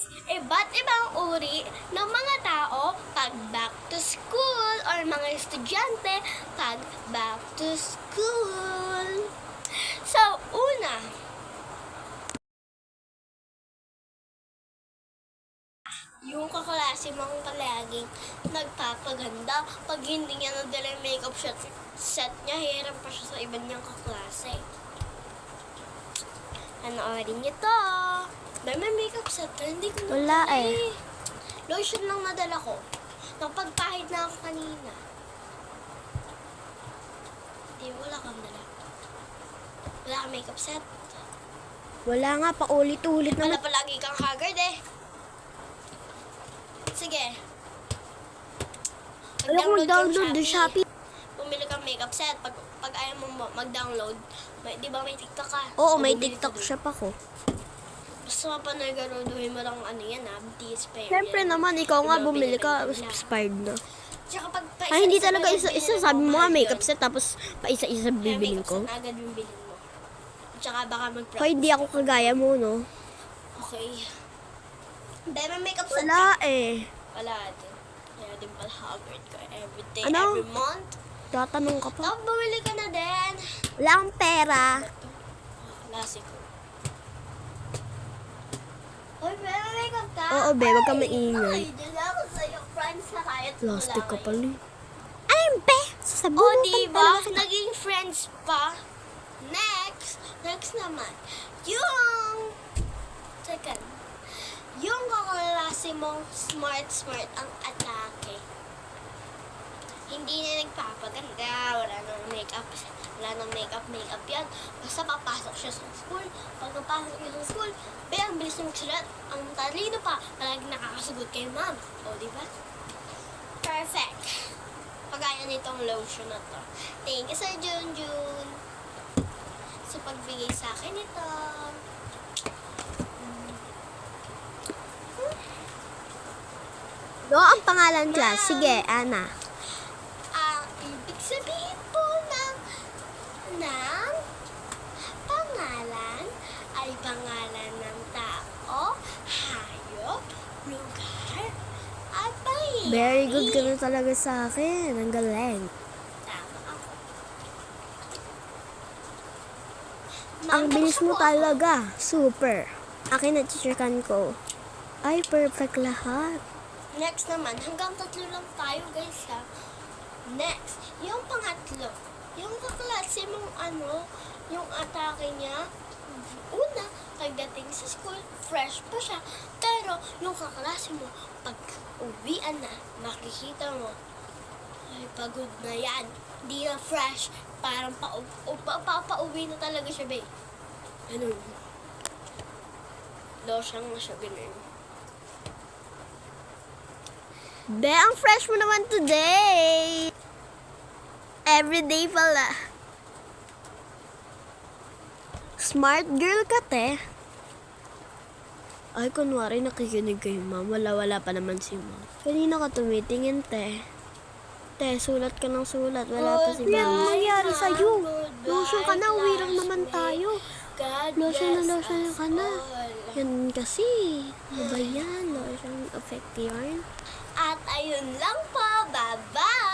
guys, iba't ibang uri ng mga tao pag back to school or mga estudyante pag back to school. So, una, yung kaklase mong palaging nagpapaganda pag hindi niya nadala yung makeup set niya, hirap pa siya sa iba niyang kaklase. Panoorin niyo to. May makeup set na, hindi ko Wala nadala eh. Lotion lang nadala ko. Napagpahid na ako kanina. Hindi, wala kang dala. Wala kang makeup set. Wala nga, paulit-ulit Wala naman. palagi kang haggard eh. Sige. Ayaw ko mag-download ng Shopee. Bumili kang makeup set. Pag ayaw mo mag-download, di ba may TikTok ka? Oo, may Bumili ka TikTok dun. shop ako. Basta mapanagaroduhin mo lang ano yan ha, DSP. Siyempre naman, ikaw nga bumili ka, expired na. Tsaka pag Ay, hindi talaga isa-isa. Sabi mo nga, makeup set, tapos pa-isa-isa bibiling ko. Makeup set agad yung bilhin mo. Tsaka baka mag-practice. Hoy, hindi ako kagaya mo, no? Okay. Hindi, may makeup set Wala ka. eh. Wala din. Kaya din pala haggard ka every day, Ano? every month. Tatanong ka pa. Tapos bumili ka na din. Wala akong pera. Klasiko. Hoy, may makeup ka? Oo, be, wag ka maingay. Ay, dyan ako sa'yo. Friends na tayo. Plastic ka Wala pala. Ay, be! Sasabihin O, mo diba? talaga kita. Naging friends pa. Next naman. Second. Yung kaklase mong smart ang atake. Hindi na nagpapaganda. Wala nang makeup yan. Basta papasok siya sa school. Pag napasok niya sa school, ang bilis niya magsulat. Ang talino pa. Palagi nakakasagot kay ma'am. O, diba? Perfect. Pagaya nitong lotion na to. Thank you, Sir Junjun. Sa pagbigay sa akin ito. No, ang pangalan class. Sige, Ana. Ang ibig sabihin po ng pangalan ay pangalan ng tao, hayop, lugar, at pangyayari. Very good ka na talaga sa akin. Ang galing. Tama ako. Ang Ma'am, bilis buksan mo po ako. talaga. Super. Akin na chichikan ko. Ay, perfect lahat. Next naman, hanggang 3 lang tayo guys ha. Next, yung pangatlo, yung kaklase mong yung atake niya, una, pagdating sa school, fresh pa siya. Pero, yung kaklase mo, pag uwian na, makikita mo, ay pagod na yan. Di na fresh, parang pauwi na talaga siya, babe. Ganun. Losyang na siya, ganun. Be, ang fresh mo naman today. Everyday pala. Smart girl ka, te. Ay, kunwari nakikinig kayo, ma'am. Wala pa naman si ma'am. Kanina ka tumitingin, te. Te, sulat ka ng sulat. Wala pa si ma'am. Ano nangyari sa'yo? Lotion ka na, uwi lang naman tayo. God Lotion bless ka na. all. Yan kasi. Ano ba yan? Lotion effect yarn? At ayun lang po. Bye-bye!